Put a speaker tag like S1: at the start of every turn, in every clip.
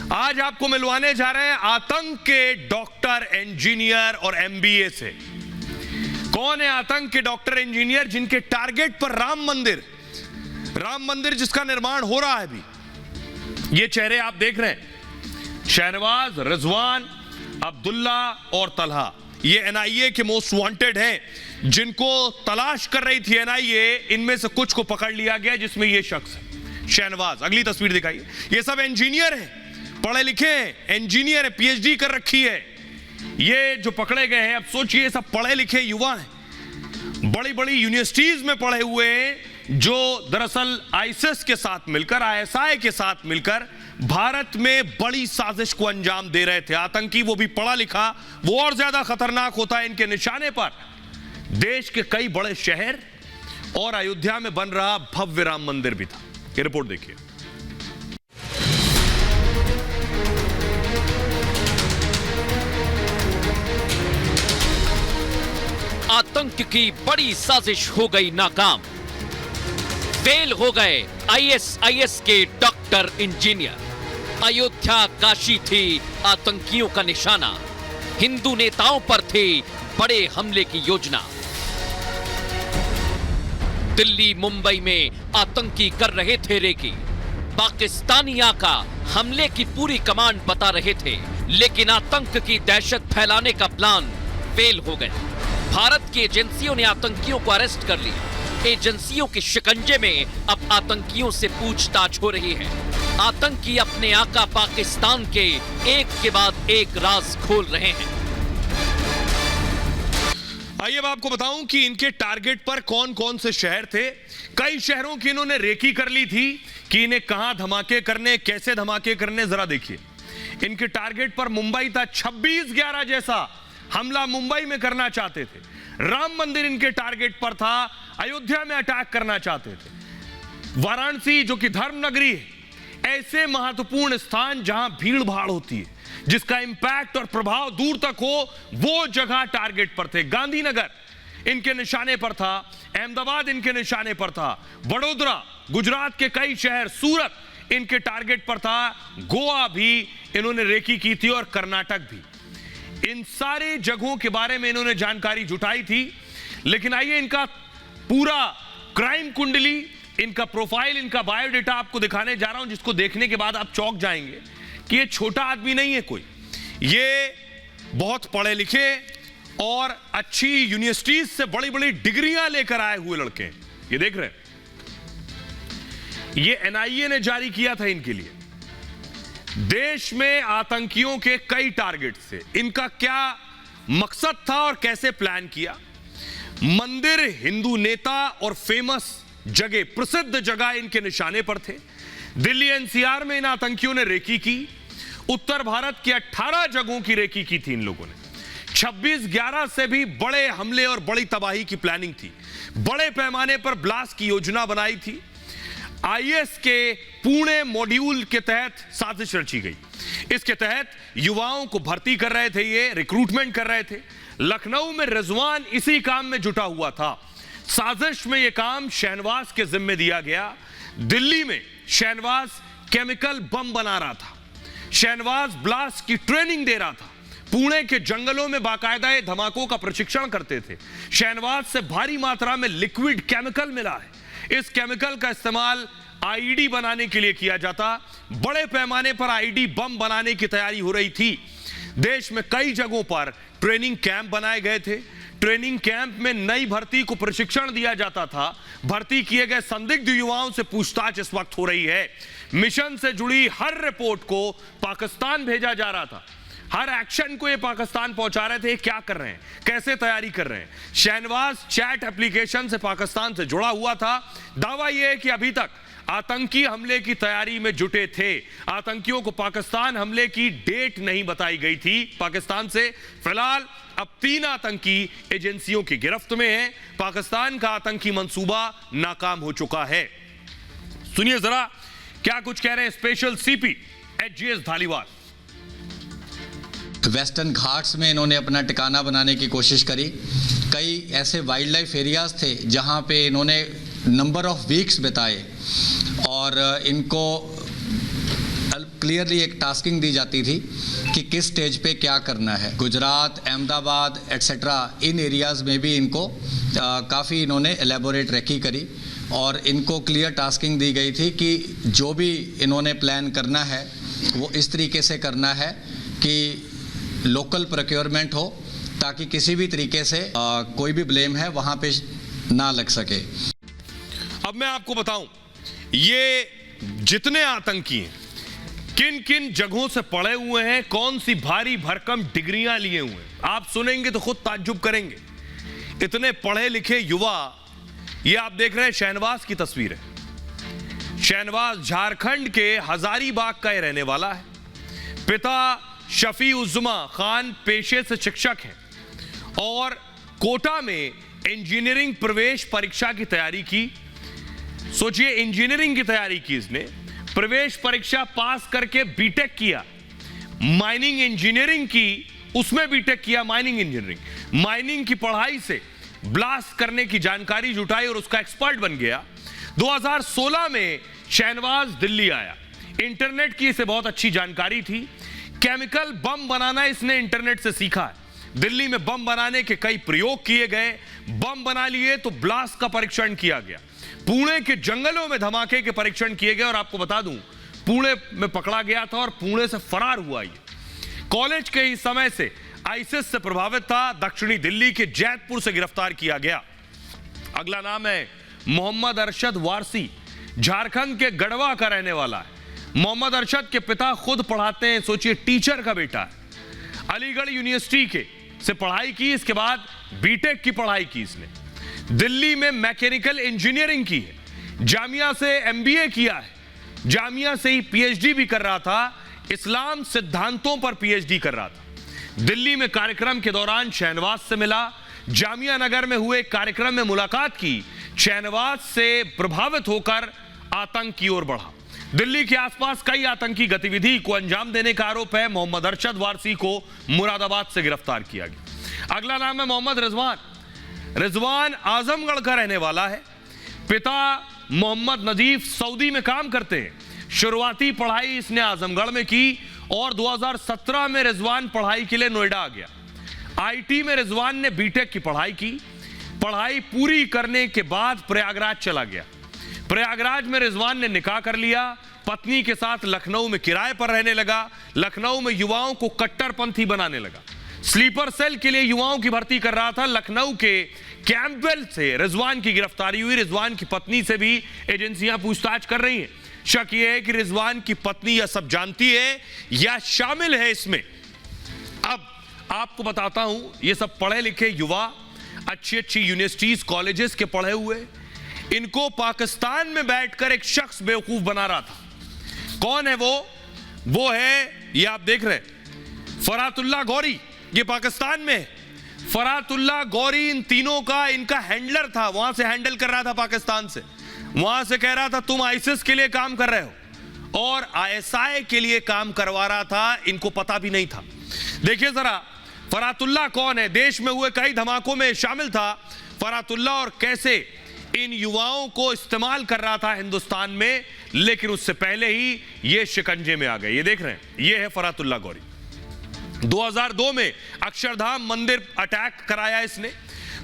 S1: आज आपको मिलवाने जा रहे हैं आतंक के डॉक्टर, इंजीनियर और एमबीए से। कौन है आतंक के डॉक्टर, इंजीनियर जिनके टारगेट पर राम मंदिर जिसका निर्माण हो रहा है अभी। ये चेहरे आप देख रहे हैं, शहनवाज, रिजवान, अब्दुल्ला और तलहा। ये एनआईए के मोस्ट वांटेड हैं, जिनको तलाश कर रही थी एनआईए। इनमें से कुछ को पकड़ लिया गया, जिसमें ये शख्स है शहनवाज। अगली तस्वीर दिखाइए। ये सब इंजीनियर हैं, पढ़े लिखे हैं, इंजीनियर है, पीएचडी कर रखी है। ये जो पकड़े गए हैं, अब सोचिए, सब पढ़े लिखे युवा हैं, बड़ी बड़ी यूनिवर्सिटीज में पढ़े हुए हैं, जो दरअसल आईएसआई के साथ मिलकर, आईएसआई के साथ मिलकर भारत में बड़ी साजिश को अंजाम दे रहे थे। आतंकी, वो भी पढ़ा लिखा, वो और ज्यादा खतरनाक होता है। इनके निशाने पर देश के कई बड़े शहर और अयोध्या में बन रहा भव्य राम मंदिर भी था। ये रिपोर्ट देखिए।
S2: आतंक की बड़ी साजिश हो गई नाकाम। फेल हो गए आईएसआईएस के डॉक्टर, इंजीनियर। अयोध्या, काशी थी आतंकियों का निशाना। हिंदू नेताओं पर थी बड़े हमले की योजना। दिल्ली, मुंबई में आतंकी कर रहे थे रेकी। पाकिस्तानी आका हमले की पूरी कमांड बता रहे थे, लेकिन आतंक की दहशत फैलाने का प्लान फेल हो गया। भारत की एजेंसियों ने आतंकियों को अरेस्ट कर लिया। एजेंसियों के शिकंजे में अब आतंकियों से पूछताछ हो रही है। आतंकी अपने आका पाकिस्तान के एक के बाद एक राज खोल रहे हैं।
S1: आइए मैं आपको बताऊं कि इनके टारगेट पर कौन कौन से शहर थे। कई शहरों की इन्होंने रेकी कर ली थी कि इन्हें कहां धमाके करने, कैसे धमाके करने। जरा देखिए, इनके टारगेट पर मुंबई था। 26/11 जैसा हमला मुंबई में करना चाहते थे। राम मंदिर इनके टारगेट पर था। अयोध्या में अटैक करना चाहते थे। वाराणसी, जो कि धर्म नगरी है, ऐसे महत्वपूर्ण स्थान जहां भीड़ भाड़ होती है, जिसका इंपैक्ट और प्रभाव दूर तक हो, वो जगह टारगेट पर थे। गांधीनगर इनके निशाने पर था, अहमदाबाद इनके निशाने पर था, वडोदरा, गुजरात के कई शहर, सूरत इनके टारगेट पर था, गोवा भी इन्होंने रेकी की थी और कर्नाटक भी। इन सारे जगहों के बारे में इन्होंने जानकारी जुटाई थी। लेकिन आइए इनका पूरा क्राइम कुंडली, इनका प्रोफाइल, इनका बायोडेटा आपको दिखाने जा रहा हूं, जिसको देखने के बाद आप चौंक जाएंगे कि ये छोटा आदमी नहीं है कोई। ये बहुत पढ़े लिखे और अच्छी यूनिवर्सिटीज से बड़ी बड़ी डिग्रियां लेकर आए हुए लड़के हैं। ये देख रहे हैं, ये एनआईए ने जारी किया था इनके लिए। देश में आतंकियों के कई टारगेट थे। इनका क्या मकसद था और कैसे प्लान किया। मंदिर, हिंदू नेता और फेमस जगह, प्रसिद्ध जगह इनके निशाने पर थे। दिल्ली एनसीआर में इन आतंकियों ने रेकी की। उत्तर भारत की 18 जगहों की रेकी की थी इन लोगों ने। 26/11 से भी बड़े हमले और बड़ी तबाही की प्लानिंग थी। बड़े पैमाने पर ब्लास्ट की योजना बनाई थी। आईएस के पुणे मॉड्यूल के तहत साजिश रची गई। इसके तहत युवाओं को भर्ती कर रहे थे, ये रिक्रूटमेंट कर रहे थे। लखनऊ में रिजवान इसी काम में जुटा हुआ था। साजिश में यह काम शहनवाज के जिम्मे दिया गया। दिल्ली में शहनवाज केमिकल बम बना रहा था। शहनवाज ब्लास्ट की ट्रेनिंग दे रहा था। पुणे के जंगलों में बाकायदा ये धमाकों का प्रशिक्षण करते थे। शहनवाज से भारी मात्रा में लिक्विड केमिकल मिला है। इस केमिकल का इस्तेमाल आईडी बनाने के लिए किया जाता। बड़े पैमाने पर आईडी बम बनाने की तैयारी हो रही थी। देश में कई जगहों पर ट्रेनिंग कैंप बनाए गए थे। ट्रेनिंग कैंप में नई भर्ती को प्रशिक्षण दिया जाता था। भर्ती किए गए संदिग्ध युवाओं से पूछताछ इस वक्त हो रही है। मिशन से जुड़ी हर रिपोर्ट को पाकिस्तान भेजा जा रहा था। हर एक्शन को ये पाकिस्तान पहुंचा रहे थे। ये क्या कर रहे हैं, कैसे तैयारी कर रहे हैं। शहनवाज चैट एप्लीकेशन से पाकिस्तान से जुड़ा हुआ था। दावा यह है कि अभी तक आतंकी हमले की तैयारी में जुटे थे। आतंकियों को पाकिस्तान हमले की डेट नहीं बताई गई थी पाकिस्तान से। फिलहाल अब 3 आतंकी एजेंसियों की गिरफ्त में हैं। पाकिस्तान का आतंकी मंसूबा नाकाम हो चुका है। सुनिए जरा क्या कुछ कह रहे हैं special CP HGS Dhaliwal.
S3: Western Ghats में इन्होंने अपना ठिकाना बनाने की कोशिश करी। कई ऐसे वाइल्ड लाइफ एरियाज थे जहां पे इन्होंने नंबर ऑफ वीक्स बिताए और इनको क्लियरली एक टास्किंग दी जाती थी कि किस स्टेज पे क्या करना है। गुजरात, अहमदाबाद एट्सेट्रा इन एरियाज़ में भी इनको काफ़ी इन्होंने एलेबोरेट रेकी करी और इनको क्लियर टास्किंग दी गई थी कि जो भी इन्होंने प्लान करना है वो इस तरीके से करना है कि लोकल प्रोक्योरमेंट हो ताकि किसी भी तरीके से कोई भी ब्लेम है वहाँ पे ना लग सके।
S1: अब मैं आपको बताऊं, ये जितने आतंकी हैं किन किन जगहों से पढ़े हुए हैं, कौन सी भारी भरकम डिग्रियां लिए हुए हैं, आप सुनेंगे तो खुद ताज्जुब करेंगे। इतने पढ़े लिखे युवा, ये आप देख रहे हैं शहनवाज की तस्वीर है। शहनवाज झारखंड के हजारीबाग का ये रहने वाला है। पिता शफी उज़्मा खान पेशे से शिक्षक हैं और कोटा में इंजीनियरिंग प्रवेश परीक्षा की तैयारी की। सोचिए, इंजीनियरिंग की तैयारी की इसने, प्रवेश परीक्षा पास करके बीटेक किया, माइनिंग इंजीनियरिंग की, उसमें बीटेक किया माइनिंग इंजीनियरिंग। माइनिंग की पढ़ाई से ब्लास्ट करने की जानकारी जुटाई और उसका एक्सपर्ट बन गया। 2016 में शहनवाज दिल्ली आया। इंटरनेट की इसे बहुत अच्छी जानकारी थी। केमिकल बम बनाना इसने इंटरनेट से सीखा है। दिल्ली में बम बनाने के कई प्रयोग किए गए, बम बना लिए तो ब्लास्ट का परीक्षण किया गया। पुणे के जंगलों में धमाके के परीक्षण किए गए और आपको बता दूं, पुणे में पकड़ा गया था और पुणे से फरार हुआ। ये कॉलेज के ही समय से आईसिस से प्रभावित था। दक्षिणी दिल्ली के जैतपुर से गिरफ्तार किया गया। अगला नाम है मोहम्मद अरशद वारसी, झारखंड के गढ़वा का रहने वाला है। मोहम्मद अरशद के पिता खुद पढ़ाते हैं, सोचिए टीचर का बेटा है। अलीगढ़ यूनिवर्सिटी के से पढ़ाई की, इसके बाद बीटेक की पढ़ाई की इसने। दिल्ली में मैकेनिकल इंजीनियरिंग की है, जामिया से एमबीए किया है, जामिया से ही पीएचडी भी कर रहा था, इस्लाम सिद्धांतों पर पीएचडी कर रहा था। दिल्ली में कार्यक्रम के दौरान शहनवाज से मिला, जामिया नगर में हुए कार्यक्रम में मुलाकात की। शहनवाज से प्रभावित होकर आतंक की ओर बढ़ा। दिल्ली के आसपास कई आतंकी गतिविधि को अंजाम देने का आरोप है। मोहम्मद अरशद वारसी को मुरादाबाद से गिरफ्तार किया गया। अगला नाम है मोहम्मद रिजवान। रिजवान आजमगढ़ का रहने वाला है। पिता मोहम्मद नजीफ सऊदी में काम करते हैं। शुरुआती पढ़ाई इसने आजमगढ़ में की और 2017 में रिजवान पढ़ाई के लिए नोएडा आ गया। आईटी में रिजवान ने बीटेक की पढ़ाई की। पढ़ाई पूरी करने के बाद प्रयागराज चला गया। प्रयागराज में रिजवान ने निकाह कर लिया। पत्नी के साथ लखनऊ में किराए पर रहने लगा। लखनऊ में युवाओं को कट्टरपंथी बनाने लगा। स्लीपर सेल के लिए युवाओं की भर्ती कर रहा था। लखनऊ के कैंपबेल से रिजवान की गिरफ्तारी हुई। रिजवान की पत्नी से भी एजेंसियां पूछताछ कर रही हैं। शक यह है कि रिजवान की पत्नी यह सब जानती है या शामिल है इसमें। अब आपको बताता हूं, ये सब पढ़े लिखे युवा, अच्छी अच्छी यूनिवर्सिटीज कॉलेजेस के पढ़े हुए, इनको पाकिस्तान में बैठकर एक शख्स बेवकूफ बना रहा था। कौन है वो है, ये आप देख रहे हैं, फरातुल्लाह गौरी। ये पाकिस्तान में है। फरातुल्लाह गौरी इन तीनों का, इनका हैंडलर था। वहां से हैंडल कर रहा था पाकिस्तान से। वहां से कह रहा था तुम आईसिस के लिए काम कर रहे हो और आईएसआई के लिए काम करवा रहा था। इनको पता भी नहीं था। देखिए जरा फरातुल्लाह कौन है। देश में हुए कई धमाकों में शामिल था फरातुल्लाह और कैसे इन युवाओं को इस्तेमाल कर रहा था हिंदुस्तान में, लेकिन उससे पहले ही ये शिकंजे में आ गए। ये देख रहे हैं, ये है फरातुल्लाह गौरी। 2002 में अक्षरधाम मंदिर अटैक कराया इसने।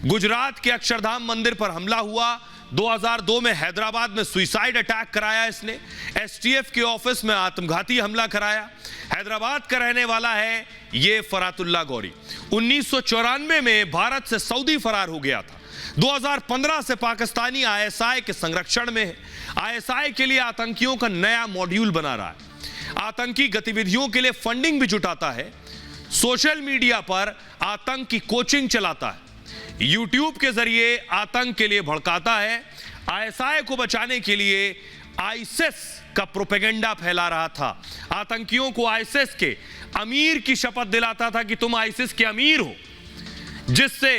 S1: गुजरात के अक्षरधाम मंदिर पर हमला हुआ। 2002 में हैदराबाद में सुसाइड अटैक कराया इसने। एसटीएफ के ऑफिस में आत्मघाती हमला कराया। हैदराबाद का रहने वाला है ये फरातुल्लाह गौरी। 1994 में भारत से सऊदी फरार हो गया था। 2015 से पाकिस्तानी आईएसआई के संरक्षण में है। आईएसआई के लिए आतंकियों का नया मॉड्यूल बना रहा है। आतंकी गतिविधियों के लिए फंडिंग भी जुटाता है। सोशल मीडिया पर आतंक की कोचिंग चलाता है। यूट्यूब के जरिए आतंक के लिए भड़काता है। आईएसआई को बचाने के लिए आईसिस का प्रोपेगेंडा फैला रहा था। आतंकियों को आईसिस के अमीर की शपथ दिलाता था कि तुम आईसिस के अमीर हो, जिससे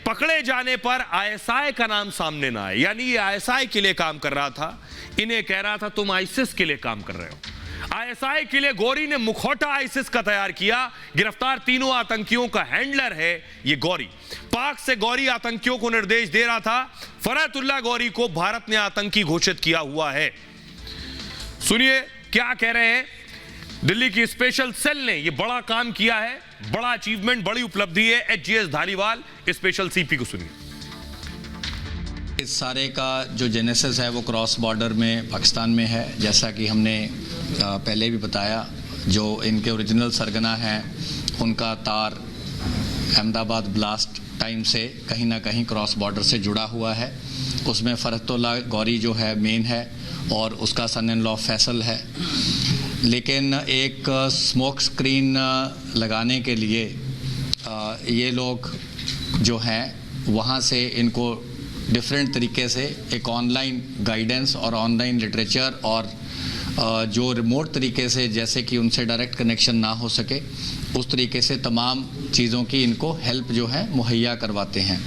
S1: पकड़े जाने पर आईएसआई का नाम सामने ना आए। यानी ये आईएसआई के लिए काम कर रहा था। इन्हें कह रहा था तुम आईसिस के लिए काम कर रहे हो। आईएसआई के लिए गौरी ने मुखौटा आईसिस का तैयार किया। गिरफ्तार तीनों आतंकियों का हैंडलर है ये गौरी। पाक से गौरी आतंकियों को निर्देश दे रहा था। फरातुल्लाह गौरी को भारत ने आतंकी घोषित किया हुआ है। सुनिए क्या कह रहे हैं। दिल्ली की स्पेशल सेल ने यह बड़ा काम किया है, बड़ा अचीवमेंट, बड़ी उपलब्धि है एचजीएस धारीवाल स्पेशल सीपी को सुनिए।
S3: इस सारे का जो जेनेसिस है वो क्रॉस बॉर्डर में पाकिस्तान में है। जैसा कि हमने पहले भी बताया, जो इनके ओरिजिनल सरगना हैं उनका तार अहमदाबाद ब्लास्ट टाइम से कहीं ना कहीं क्रॉस बॉर्डर से जुड़ा हुआ है। उसमें फरहतुल्लाह गौरी जो है मेन है और उसका सन इन लॉ फैसल है। लेकिन एक स्मोक स्क्रीन लगाने के लिए ये लोग जो हैं वहाँ से इनको डिफरेंट तरीके से एक ऑनलाइन गाइडेंस और ऑनलाइन लिटरेचर और जो रिमोट तरीके से, जैसे कि उनसे डायरेक्ट कनेक्शन ना हो सके, उस तरीके से तमाम चीज़ों की इनको हेल्प जो है मुहैया करवाते हैं।